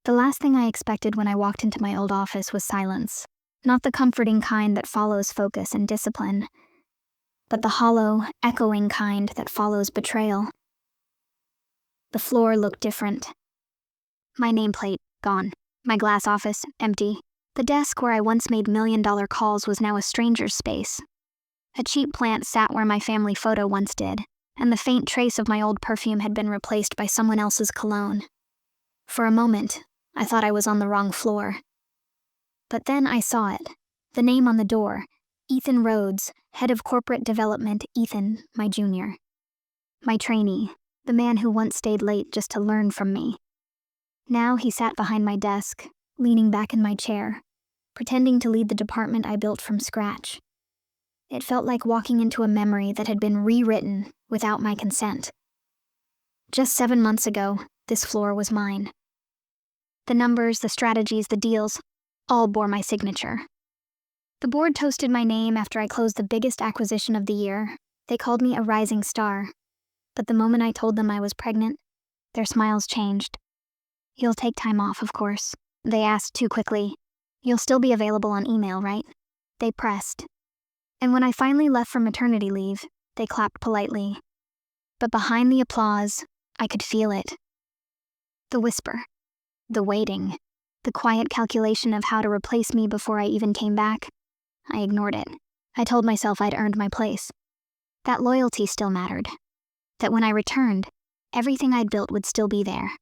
The last thing I expected when I walked into my old office was silence. Not the comforting kind that follows focus and discipline, but the hollow, echoing kind that follows betrayal. The floor looked different. My nameplate, gone. My glass office, empty. The desk where I once made million-dollar calls was now a stranger's space. A cheap plant sat where my family photo once did, and the faint trace of my old perfume had been replaced by someone else's cologne. For a moment, I thought I was on the wrong floor. But then I saw it. The name on the door, Ethan Rhodes, Head of Corporate Development, Ethan, my junior. My trainee, the man who once stayed late just to learn from me. Now he sat behind my desk, leaning back in my chair, pretending to lead the department I built from scratch. It felt like walking into a memory that had been rewritten without my consent. Just 7 months ago, this floor was mine. The numbers, the strategies, the deals, all bore my signature. The board toasted my name after I closed the biggest acquisition of the year. They called me a rising star. But the moment I told them I was pregnant, their smiles changed. "You'll take time off, of course," they asked too quickly. "You'll still be available on email, right?" They pressed. And when I finally left for maternity leave, they clapped politely. But behind the applause, I could feel it. The whisper, the waiting, the quiet calculation of how to replace me before I even came back. I ignored it. I told myself I'd earned my place. That loyalty still mattered. That when I returned, everything I'd built would still be there.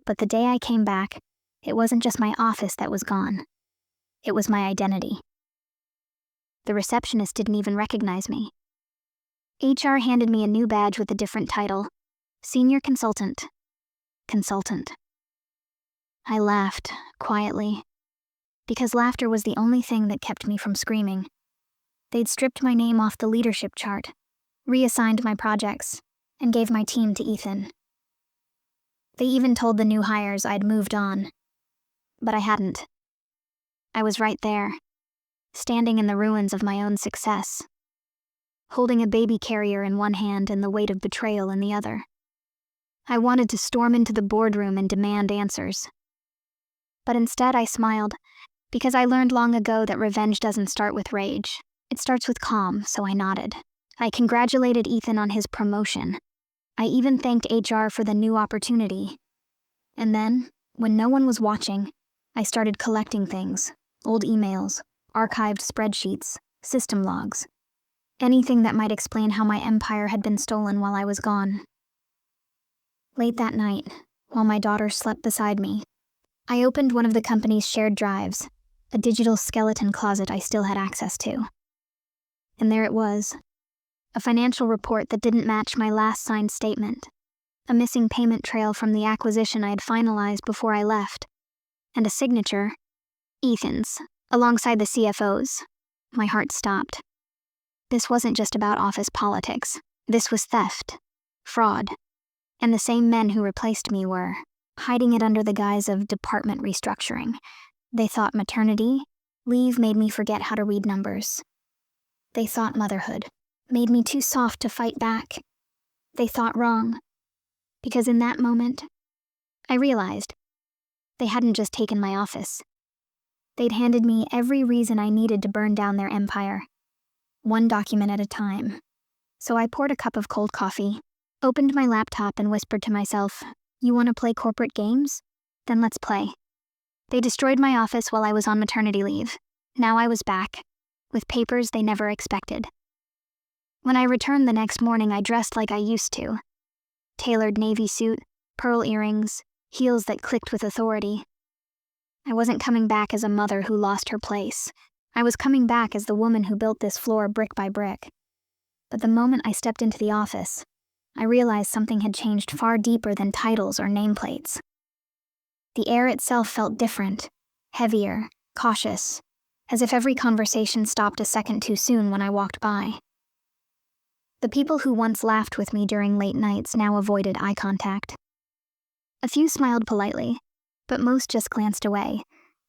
But the day I came back, it wasn't just my office that was gone. It was my identity. The receptionist didn't even recognize me. HR handed me a new badge with a different title, Senior Consultant. Consultant. I laughed, quietly, because laughter was the only thing that kept me from screaming. They'd stripped my name off the leadership chart, reassigned my projects, and gave my team to Ethan. They even told the new hires I'd moved on. But I hadn't. I was right there, standing in the ruins of my own success, holding a baby carrier in one hand and the weight of betrayal in the other. I wanted to storm into the boardroom and demand answers. But instead I smiled, because I learned long ago that revenge doesn't start with rage. It starts with calm, so I nodded. I congratulated Ethan on his promotion. I even thanked HR for the new opportunity. And then, when no one was watching, I started collecting things, old emails, archived spreadsheets, system logs, anything that might explain how my empire had been stolen while I was gone. Late that night, while my daughter slept beside me, I opened one of the company's shared drives, a digital skeleton closet I still had access to. And there it was, a financial report that didn't match my last signed statement, a missing payment trail from the acquisition I had finalized before I left, and a signature, Ethan's, alongside the CFO's. My heart stopped. This wasn't just about office politics. This was theft, fraud, and the same men who replaced me were hiding it under the guise of department restructuring. They thought maternity leave made me forget how to read numbers. They thought motherhood made me too soft to fight back. They thought wrong, because in that moment, I realized they hadn't just taken my office. They'd handed me every reason I needed to burn down their empire, one document at a time. So I poured a cup of cold coffee, opened my laptop and whispered to myself, "You want to play corporate games? Then let's play." They destroyed my office while I was on maternity leave. Now I was back, with papers they never expected. When I returned the next morning, I dressed like I used to. Tailored navy suit, pearl earrings, heels that clicked with authority. I wasn't coming back as a mother who lost her place. I was coming back as the woman who built this floor brick by brick. But the moment I stepped into the office, I realized something had changed far deeper than titles or nameplates. The air itself felt different, heavier, cautious, as if every conversation stopped a second too soon when I walked by. The people who once laughed with me during late nights now avoided eye contact. A few smiled politely, but most just glanced away,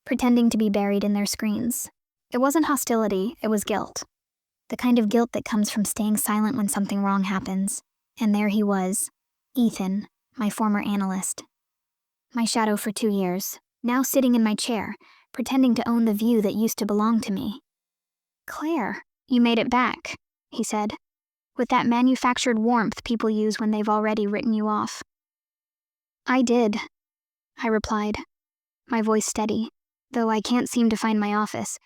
pretending to be buried in their screens. It wasn't hostility, it was guilt. The kind of guilt that comes from staying silent when something wrong happens. And there he was, Ethan, my former analyst. My shadow for 2 years, now sitting in my chair, pretending to own the view that used to belong to me. "Claire, you made it back," he said, with that manufactured warmth people use when they've already written you off. "I did," I replied, my voice steady, though I can't seem to find my office.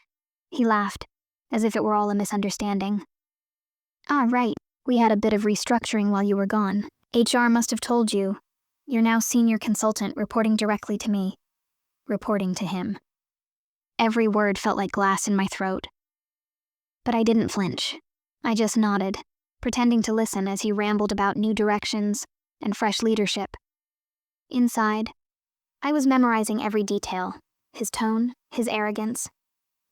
He laughed, as if it were all a misunderstanding. "Ah, right, we had a bit of restructuring while you were gone. HR must have told you. You're now senior consultant, reporting directly to me." Reporting to him. Every word felt like glass in my throat. But I didn't flinch. I just nodded, pretending to listen as he rambled about new directions and fresh leadership. Inside, I was memorizing every detail, his tone, his arrogance,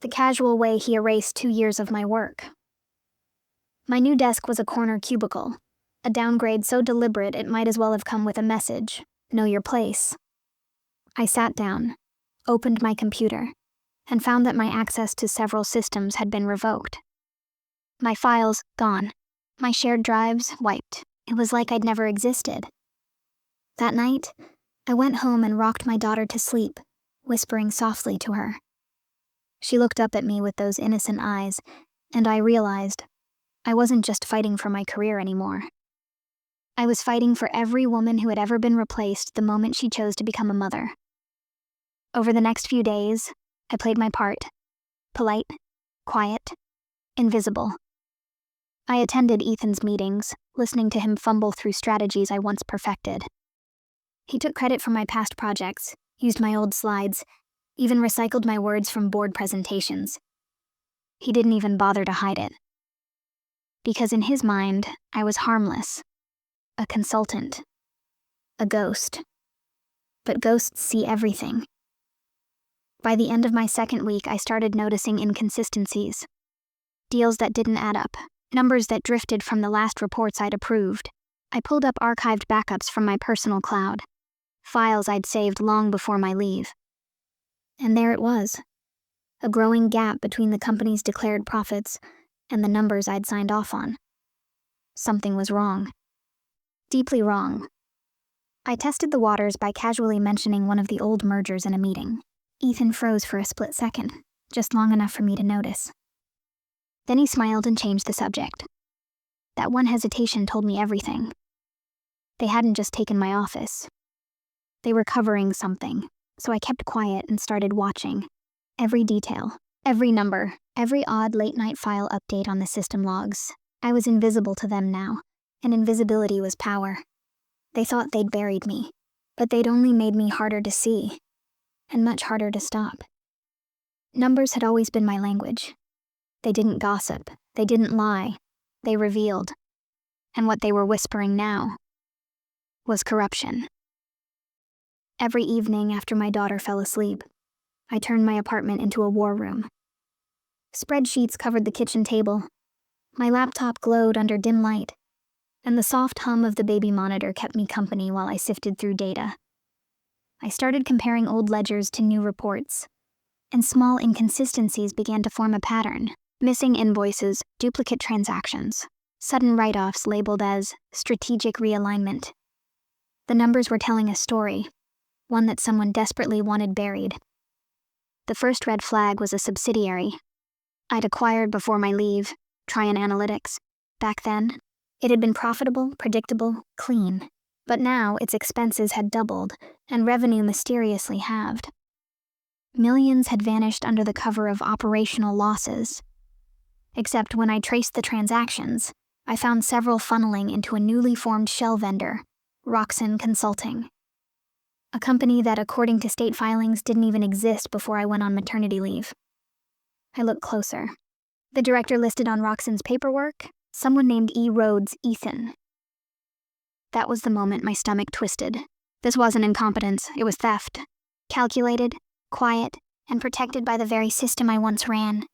the casual way he erased 2 years of my work. My new desk was a corner cubicle, a downgrade so deliberate it might as well have come with a message, "Know your place." I sat down, opened my computer, and found that my access to several systems had been revoked. My files gone, my shared drives wiped. It was like I'd never existed. That night, I went home and rocked my daughter to sleep, whispering softly to her. She looked up at me with those innocent eyes, and I realized I wasn't just fighting for my career anymore. I was fighting for every woman who had ever been replaced the moment she chose to become a mother. Over the next few days, I played my part. Polite, quiet, invisible. I attended Ethan's meetings, listening to him fumble through strategies I once perfected. He took credit for my past projects, used my old slides, even recycled my words from board presentations. He didn't even bother to hide it. Because in his mind, I was harmless. A consultant. A ghost. But ghosts see everything. By the end of my second week, I started noticing inconsistencies. Deals that didn't add up, numbers that drifted from the last reports I'd approved. I pulled up archived backups from my personal cloud, files I'd saved long before my leave. And there it was, a growing gap between the company's declared profits and the numbers I'd signed off on. Something was wrong. Deeply wrong. I tested the waters by casually mentioning one of the old mergers in a meeting. Ethan froze for a split second, just long enough for me to notice. Then he smiled and changed the subject. That one hesitation told me everything. They hadn't just taken my office. They were covering something, so I kept quiet and started watching. Every detail, every number, every odd late-night file update on the system logs. I was invisible to them now, and invisibility was power. They thought they'd buried me, but they'd only made me harder to see, and much harder to stop. Numbers had always been my language. They didn't gossip, they didn't lie, they revealed. And what they were whispering now was corruption. Every evening after my daughter fell asleep, I turned my apartment into a war room. Spreadsheets covered the kitchen table. My laptop glowed under dim light, and the soft hum of the baby monitor kept me company while I sifted through data. I started comparing old ledgers to new reports, and small inconsistencies began to form a pattern. Missing invoices, duplicate transactions, sudden write-offs labeled as strategic realignment. The numbers were telling a story, one that someone desperately wanted buried. The first red flag was a subsidiary I'd acquired before my leave, Tryon Analytics. Back then, it had been profitable, predictable, clean. But now its expenses had doubled, and revenue mysteriously halved. Millions had vanished under the cover of operational losses. Except when I traced the transactions, I found several funneling into a newly formed shell vendor, Roxon Consulting. A company that, according to state filings, didn't even exist before I went on maternity leave. I looked closer. The director listed on Roxon's paperwork, someone named E. Rhodes Ethan. That was the moment my stomach twisted. This wasn't incompetence, it was theft. Calculated, quiet, and protected by the very system I once ran.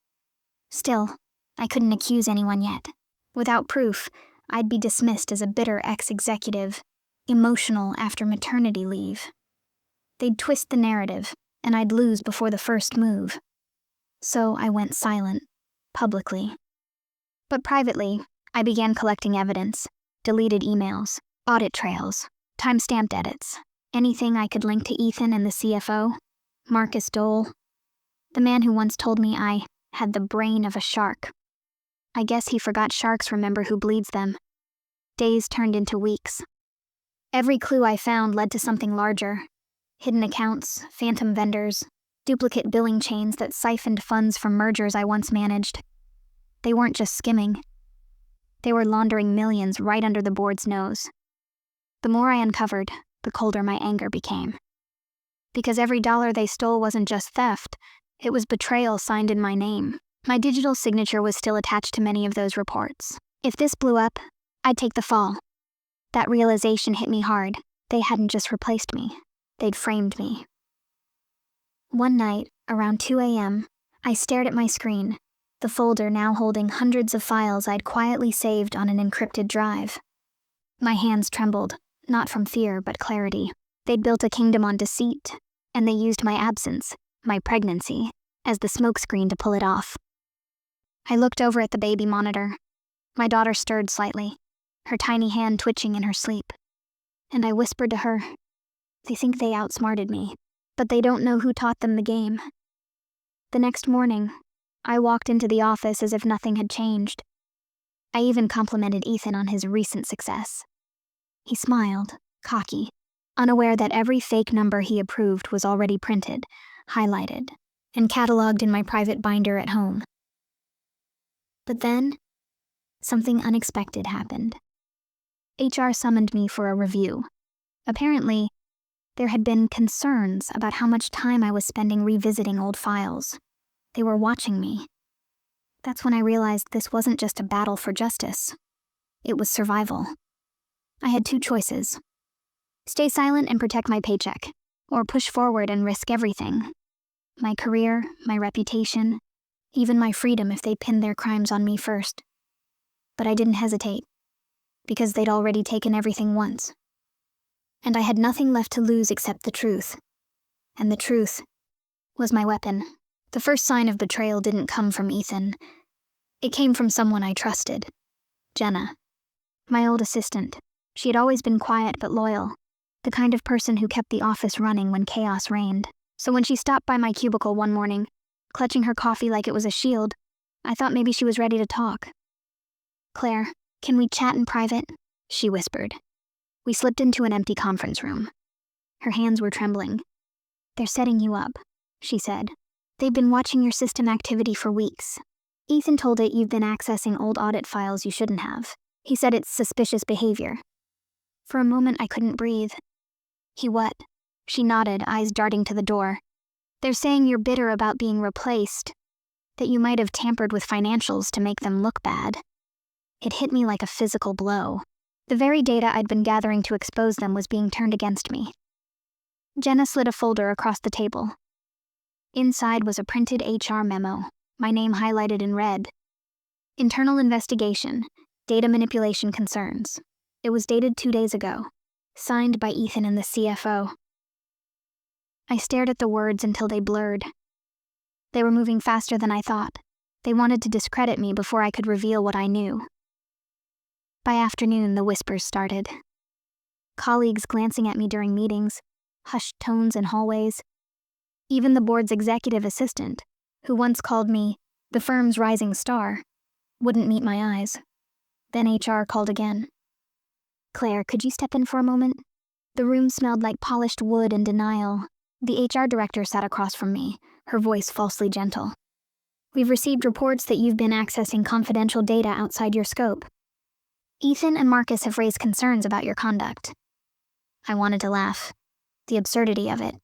Still, I couldn't accuse anyone yet. Without proof, I'd be dismissed as a bitter ex-executive, emotional after maternity leave. They'd twist the narrative, and I'd lose before the first move. So I went silent, publicly. But privately, I began collecting evidence, deleted emails, audit trails, time-stamped edits, Anything I could link to Ethan and the CFO, Marcus Dole, the man who once told me I had the brain of a shark. I guess he forgot sharks remember who bleeds them. Days turned into weeks. Every clue I found led to something larger. Hidden accounts, phantom vendors, duplicate billing chains that siphoned funds from mergers I once managed. They weren't just skimming. They were laundering millions right under the board's nose. The more I uncovered, the colder my anger became. Because every dollar they stole wasn't just theft, it was betrayal signed in my name. My digital signature was still attached to many of those reports. If this blew up, I'd take the fall. That realization hit me hard. They hadn't just replaced me. They'd framed me. One night, around 2 a.m., I stared at my screen, the folder now holding hundreds of files I'd quietly saved on an encrypted drive. My hands trembled, not from fear but clarity. They'd built a kingdom on deceit, and they used my absence, my pregnancy, as the smokescreen to pull it off. I looked over at the baby monitor. My daughter stirred slightly, her tiny hand twitching in her sleep. And I whispered to her, "They think they outsmarted me, but they don't know who taught them the game." The next morning, I walked into the office as if nothing had changed. I even complimented Ethan on his recent success. He smiled, cocky, unaware that every fake number he approved was already printed, highlighted, and cataloged in my private binder at home. But then, something unexpected happened. HR summoned me for a review. Apparently, there had been concerns about how much time I was spending revisiting old files. They were watching me. That's when I realized this wasn't just a battle for justice. It was survival. I had two choices. Stay silent and protect my paycheck, or push forward and risk everything. My career, my reputation, even my freedom if they pinned their crimes on me first. But I didn't hesitate, because they'd already taken everything once. And I had nothing left to lose except the truth. And the truth was my weapon. The first sign of betrayal didn't come from Ethan. It came from someone I trusted. Jenna, my old assistant. She had always been quiet but loyal, the kind of person who kept the office running when chaos reigned. So when she stopped by my cubicle one morning, clutching her coffee like it was a shield, I thought maybe she was ready to talk. "Claire, can we chat in private?" she whispered. We slipped into an empty conference room. Her hands were trembling. "They're setting you up," she said. "They've been watching your system activity for weeks. Ethan told it you've been accessing old audit files you shouldn't have. He said it's suspicious behavior." For a moment, I couldn't breathe. "He what?" She nodded, eyes darting to the door. "They're saying you're bitter about being replaced, that you might have tampered with financials to make them look bad." It hit me like a physical blow. The very data I'd been gathering to expose them was being turned against me. Jenna slid a folder across the table. Inside was a printed HR memo, my name highlighted in red. "Internal investigation, data manipulation concerns." It was dated 2 days ago, signed by Ethan and the CFO. I stared at the words until they blurred. They were moving faster than I thought. They wanted to discredit me before I could reveal what I knew. By afternoon, the whispers started. Colleagues glancing at me during meetings, hushed tones in hallways. Even the board's executive assistant, who once called me the firm's rising star, wouldn't meet my eyes. Then HR called again. "Claire, could you step in for a moment?" The room smelled like polished wood and denial. The HR director sat across from me, her voice falsely gentle. "We've received reports that you've been accessing confidential data outside your scope. Ethan and Marcus have raised concerns about your conduct." I wanted to laugh. The absurdity of it.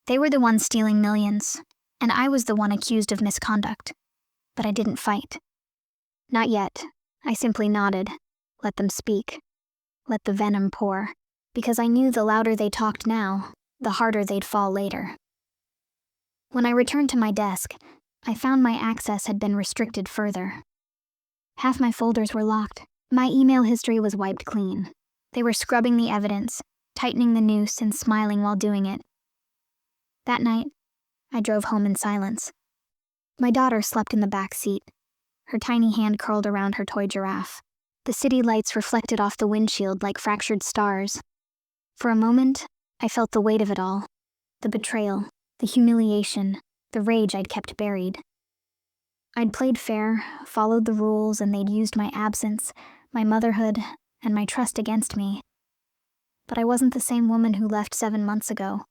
They were the ones stealing millions, and I was the one accused of misconduct. But I didn't fight. Not yet. I simply nodded. Let them speak. Let the venom pour. Because I knew the louder they talked now, the harder they'd fall later. When I returned to my desk, I found my access had been restricted further. Half my folders were locked. My email history was wiped clean. They were scrubbing the evidence, tightening the noose and smiling while doing it. That night, I drove home in silence. My daughter slept in the back seat, her tiny hand curled around her toy giraffe. The city lights reflected off the windshield like fractured stars. For a moment, I felt the weight of it all. The betrayal, the humiliation, the rage I'd kept buried. I'd played fair, followed the rules, and they'd used my absence, my motherhood, and my trust against me. But I wasn't the same woman who left 7 months ago.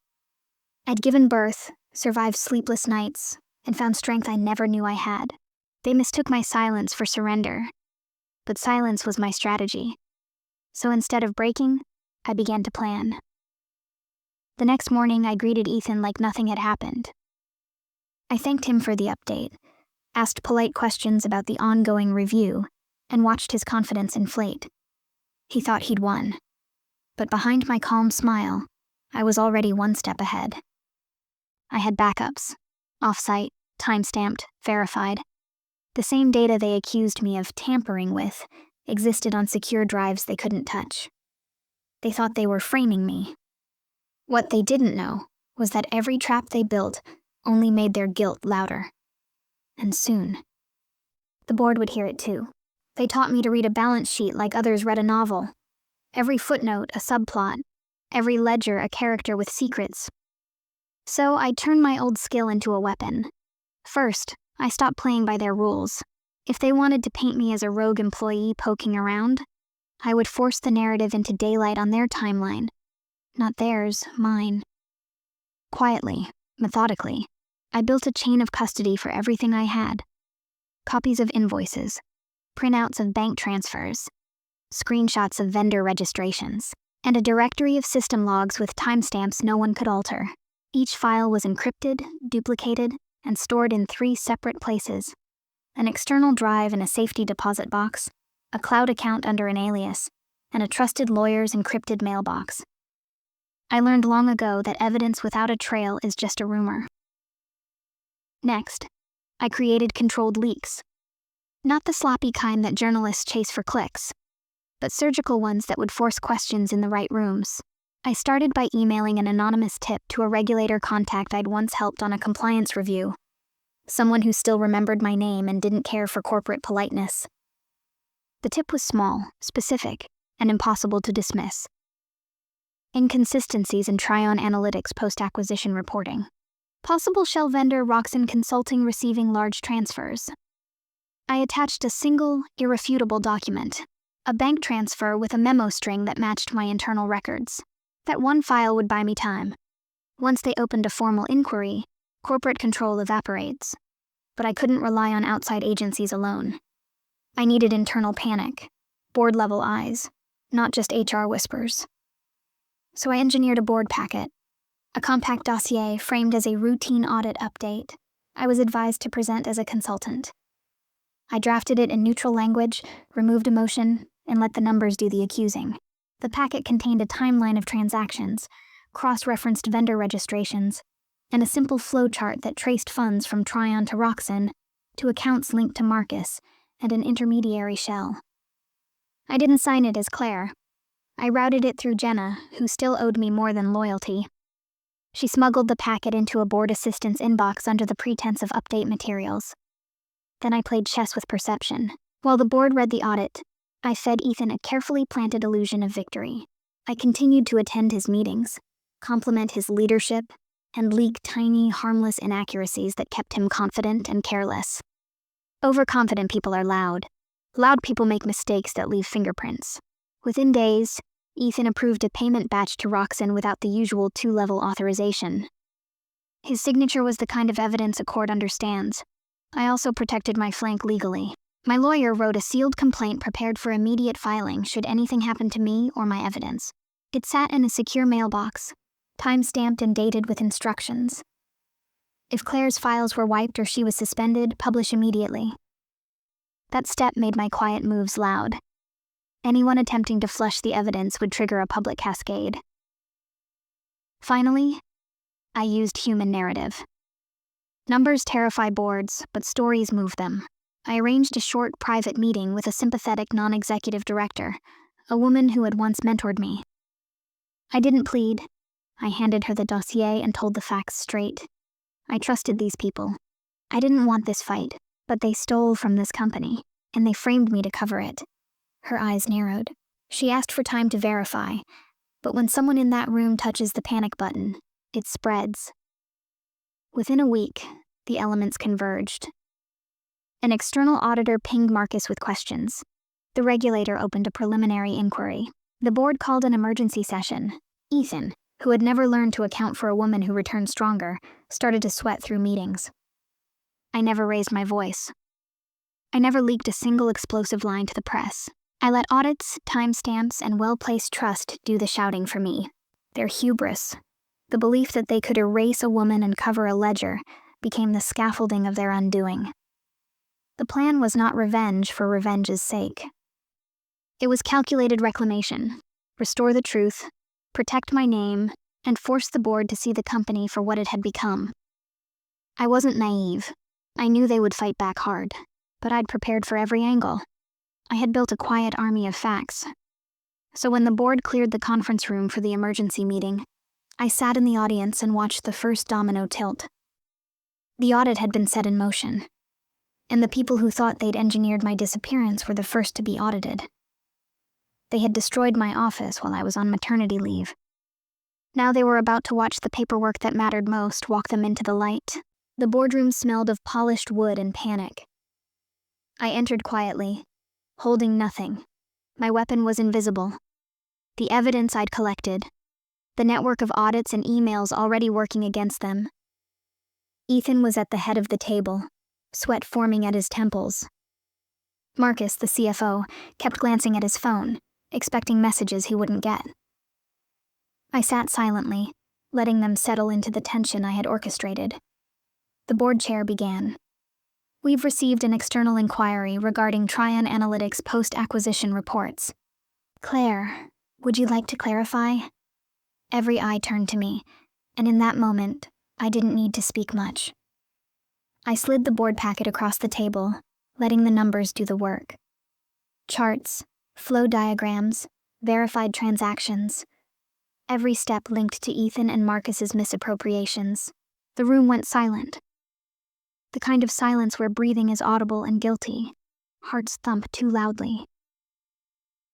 I'd given birth, survived sleepless nights, and found strength I never knew I had. They mistook my silence for surrender, but silence was my strategy. So instead of breaking, I began to plan. The next morning, I greeted Ethan like nothing had happened. I thanked him for the update, asked polite questions about the ongoing review, and watched his confidence inflate. He thought he'd won. But behind my calm smile, I was already one step ahead. I had backups, off-site, time-stamped, verified. The same data they accused me of tampering with existed on secure drives they couldn't touch. They thought they were framing me. What they didn't know was that every trap they built only made their guilt louder. And soon, the board would hear it too. They taught me to read a balance sheet like others read a novel. Every footnote a subplot, every ledger a character with secrets. So I turned my old skill into a weapon. First, I stopped playing by their rules. If they wanted to paint me as a rogue employee poking around, I would force the narrative into daylight on their timeline. Not theirs, mine. Quietly, methodically, I built a chain of custody for everything I had. Copies of invoices, printouts of bank transfers, screenshots of vendor registrations, and a directory of system logs with timestamps no one could alter. Each file was encrypted, duplicated, and stored in 3 separate places: an external drive in a safety deposit box, a cloud account under an alias, and a trusted lawyer's encrypted mailbox. I learned long ago that evidence without a trail is just a rumor. Next, I created controlled leaks. Not the sloppy kind that journalists chase for clicks, but surgical ones that would force questions in the right rooms. I started by emailing an anonymous tip to a regulator contact I'd once helped on a compliance review. Someone who still remembered my name and didn't care for corporate politeness. The tip was small, specific, and impossible to dismiss. Inconsistencies in Tryon Analytics post-acquisition reporting. Possible shell vendor Roxen Consulting receiving large transfers. I attached a single, irrefutable document, a bank transfer with a memo string that matched my internal records. That one file would buy me time. Once they opened a formal inquiry, corporate control evaporates. But I couldn't rely on outside agencies alone. I needed internal panic, board-level eyes, not just HR whispers. So I engineered a board packet, a compact dossier framed as a routine audit update I was advised to present as a consultant. I drafted it in neutral language, removed emotion, and let the numbers do the accusing. The packet contained a timeline of transactions, cross-referenced vendor registrations, and a simple flowchart that traced funds from Tryon to Roxen to accounts linked to Marcus and an intermediary shell. I didn't sign it as Claire. I routed it through Jenna, who still owed me more than loyalty. She smuggled the packet into a board assistant's inbox under the pretense of update materials. Then I played chess with perception. While the board read the audit, I fed Ethan a carefully planted illusion of victory. I continued to attend his meetings, compliment his leadership, and leak tiny, harmless inaccuracies that kept him confident and careless. Overconfident people are loud. Loud people make mistakes that leave fingerprints. Within days, Ethan approved a payment batch to Roxen without the usual 2-level authorization. His signature was the kind of evidence a court understands. I also protected my flank legally. My lawyer wrote a sealed complaint prepared for immediate filing should anything happen to me or my evidence. It sat in a secure mailbox, time-stamped and dated with instructions. If Claire's files were wiped or she was suspended, publish immediately. That step made my quiet moves loud. Anyone attempting to flush the evidence would trigger a public cascade. Finally, I used human narrative. Numbers terrify boards, but stories move them. I arranged a short, private meeting with a sympathetic non-executive director, a woman who had once mentored me. I didn't plead. I handed her the dossier and told the facts straight. I trusted these people. I didn't want this fight, but they stole from this company, and they framed me to cover it. Her eyes narrowed. She asked for time to verify, But when someone in that room touches the panic button, it spreads. Within a week, the elements converged. An external auditor pinged Marcus with questions. The regulator opened a preliminary inquiry. The board called an emergency session. Ethan, who had never learned to account for a woman who returned stronger, started to sweat through meetings. I never raised my voice. I never leaked a single explosive line to the press. I let audits, timestamps, and well-placed trust do the shouting for me. Their hubris, the belief that they could erase a woman and cover a ledger, became the scaffolding of their undoing. The plan was not revenge for revenge's sake. It was calculated reclamation, restore the truth, protect my name, and force the board to see the company for what it had become. I wasn't naive. I knew they would fight back hard, but I'd prepared for every angle. I had built a quiet army of facts. So when the board cleared the conference room for the emergency meeting, I sat in the audience and watched the first domino tilt. The audit had been set in motion, and the people who thought they'd engineered my disappearance were the first to be audited. They had destroyed my office while I was on maternity leave. Now they were about to watch the paperwork that mattered most walk them into the light. The boardroom smelled of polished wood and panic. I entered quietly, holding nothing. My weapon was invisible. The evidence I'd collected, the network of audits and emails already working against them. Ethan was at the head of the table, sweat forming at his temples. Marcus, the CFO, kept glancing at his phone, expecting messages he wouldn't get. I sat silently, letting them settle into the tension I had orchestrated. The board chair began. We've received an external inquiry regarding Trion Analytics post-acquisition reports. Claire, would you like to clarify? Every eye turned to me, and in that moment, I didn't need to speak much. I slid the board packet across the table, letting the numbers do the work. Charts, flow diagrams, verified transactions. Every step linked to Ethan and Marcus's misappropriations. The room went silent. The kind of silence where breathing is audible and guilty. Hearts thump too loudly.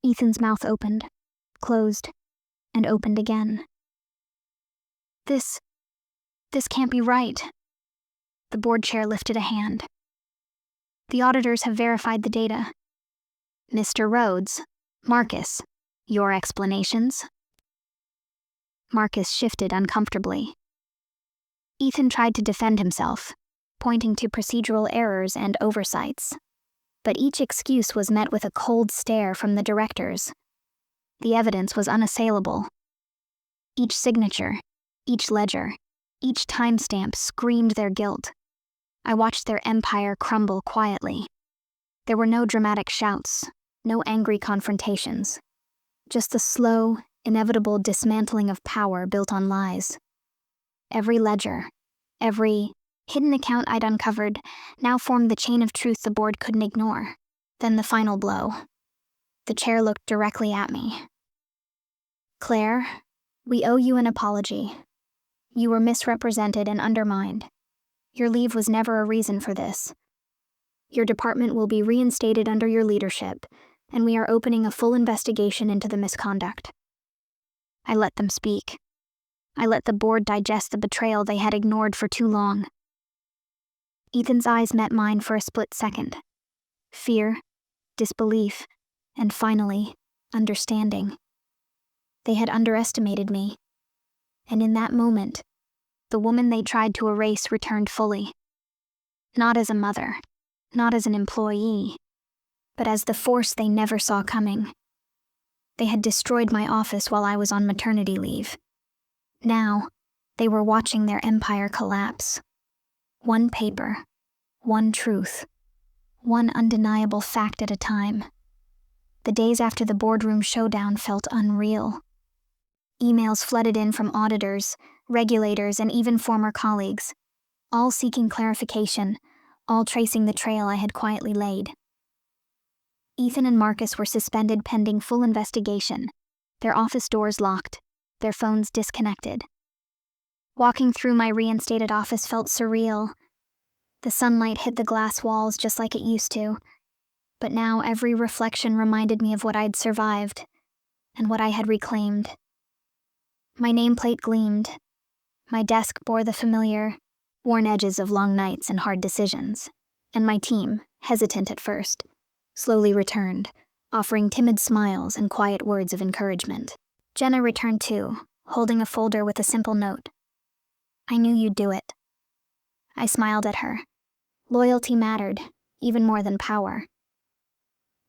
Ethan's mouth opened, closed, and opened again. This can't be right. The board chair lifted a hand. The auditors have verified the data. Mr. Rhodes, Marcus, your explanations? Marcus shifted uncomfortably. Ethan tried to defend himself, pointing to procedural errors and oversights. But each excuse was met with a cold stare from the directors. The evidence was unassailable. Each signature, each ledger, each timestamp screamed their guilt. I watched their empire crumble quietly. There were no dramatic shouts, no angry confrontations. Just the slow, inevitable dismantling of power built on lies. Every ledger, every hidden account I'd uncovered now formed the chain of truth the board couldn't ignore. Then the final blow. The chair looked directly at me. Claire, we owe you an apology. You were misrepresented and undermined. Your leave was never a reason for this. Your department will be reinstated under your leadership, and we are opening a full investigation into the misconduct. I let them speak. I let the board digest the betrayal they had ignored for too long. Ethan's eyes met mine for a split second. Fear, disbelief, and finally, understanding. They had underestimated me. And in that moment, the woman they tried to erase returned fully. Not as a mother, not as an employee, but as the force they never saw coming. They had destroyed my office while I was on maternity leave. Now, they were watching their empire collapse. One paper, one truth, one undeniable fact at a time. The days after the boardroom showdown felt unreal. Emails flooded in from auditors, regulators, and even former colleagues, all seeking clarification, all tracing the trail I had quietly laid. Ethan and Marcus were suspended pending full investigation, their office doors locked, their phones disconnected. Walking through my reinstated office felt surreal. The sunlight hit the glass walls just like it used to, but now every reflection reminded me of what I'd survived and what I had reclaimed. My nameplate gleamed. My desk bore the familiar, worn edges of long nights and hard decisions. And my team, hesitant at first, slowly returned, offering timid smiles and quiet words of encouragement. Jenna returned too, holding a folder with a simple note. "I knew you'd do it." I smiled at her. Loyalty mattered, even more than power.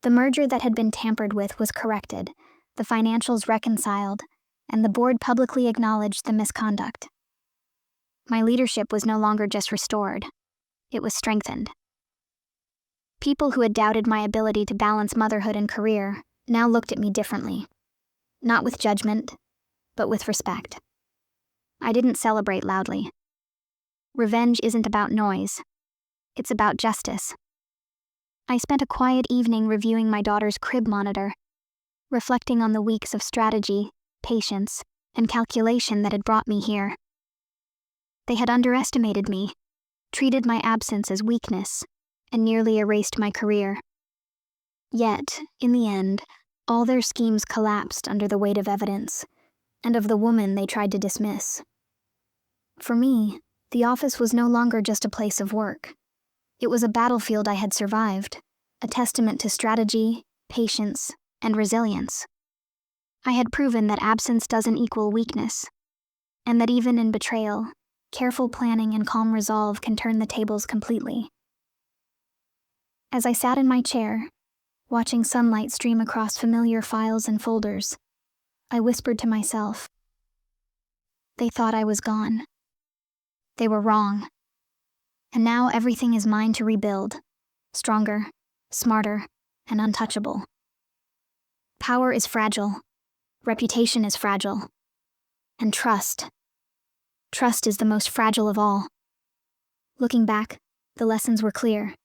The merger that had been tampered with was corrected, the financials reconciled, and the board publicly acknowledged the misconduct. My leadership was no longer just restored, it was strengthened. People who had doubted my ability to balance motherhood and career now looked at me differently. Not with judgment, but with respect. I didn't celebrate loudly. Revenge isn't about noise. It's about justice. I spent a quiet evening reviewing my daughter's crib monitor, reflecting on the weeks of strategy, patience, and calculation that had brought me here. They had underestimated me, treated my absence as weakness, and nearly erased my career. Yet, in the end, all their schemes collapsed under the weight of evidence, and of the woman they tried to dismiss. For me, the office was no longer just a place of work. It was a battlefield I had survived, a testament to strategy, patience, and resilience. I had proven that absence doesn't equal weakness, and that even in betrayal, careful planning and calm resolve can turn the tables completely. As I sat in my chair, watching sunlight stream across familiar files and folders, I whispered to myself, "They thought I was gone. They were wrong. And now everything is mine to rebuild, stronger, smarter, and untouchable." Power is fragile, reputation is fragile, and trust is the most fragile of all. Looking back, the lessons were clear.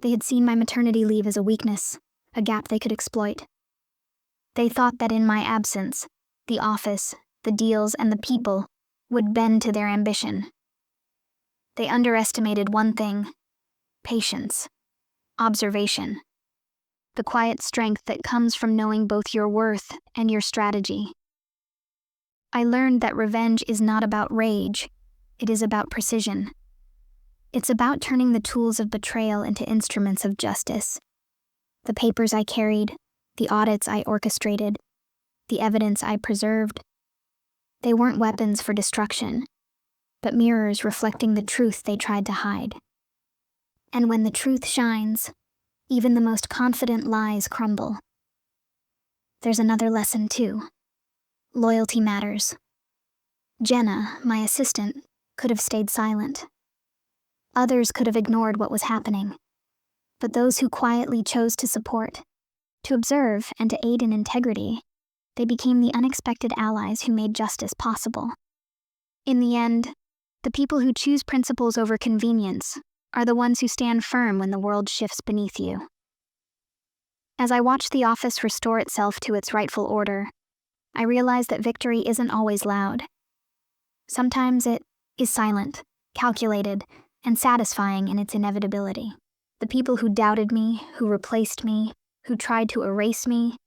They had seen my maternity leave as a weakness, a gap they could exploit. They thought that in my absence, the office, the deals, and the people would bend to their ambition. They underestimated one thing: patience, observation, the quiet strength that comes from knowing both your worth and your strategy. I learned that revenge is not about rage, it is about precision. It's about turning the tools of betrayal into instruments of justice. The papers I carried, the audits I orchestrated, the evidence I preserved, they weren't weapons for destruction, but mirrors reflecting the truth they tried to hide. And when the truth shines, even the most confident lies crumble. There's another lesson too. Loyalty matters. Jenna, my assistant, could have stayed silent. Others could have ignored what was happening. But those who quietly chose to support, to observe, and to aid in integrity, they became the unexpected allies who made justice possible. In the end, the people who choose principles over convenience are the ones who stand firm when the world shifts beneath you. As I watched the office restore itself to its rightful order, I realized that victory isn't always loud. Sometimes it is silent, calculated, and satisfying in its inevitability. The people who doubted me, who replaced me, who tried to erase me,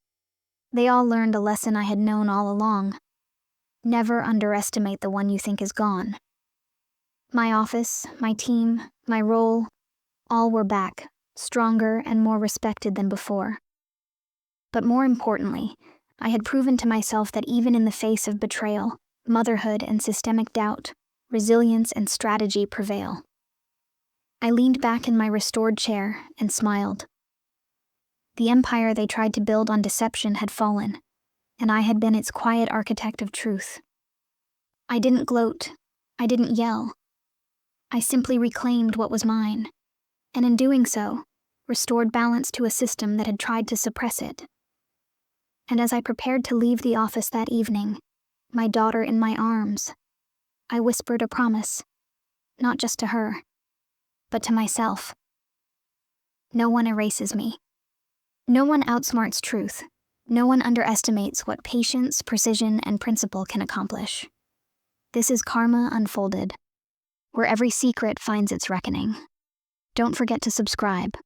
they all learned a lesson I had known all along. Never underestimate the one you think is gone. My office, my team, my role, all were back, stronger and more respected than before. But more importantly, I had proven to myself that even in the face of betrayal, motherhood, and systemic doubt, resilience and strategy prevail. I leaned back in my restored chair and smiled. The empire they tried to build on deception had fallen, and I had been its quiet architect of truth. I didn't gloat. I didn't yell. I simply reclaimed what was mine, and in doing so, restored balance to a system that had tried to suppress it. And as I prepared to leave the office that evening, my daughter in my arms, I whispered a promise, not just to her, but to myself. No one erases me. No one outsmarts truth. No one underestimates what patience, precision, and principle can accomplish. This is Karma Unfolded, where every secret finds its reckoning. Don't forget to subscribe.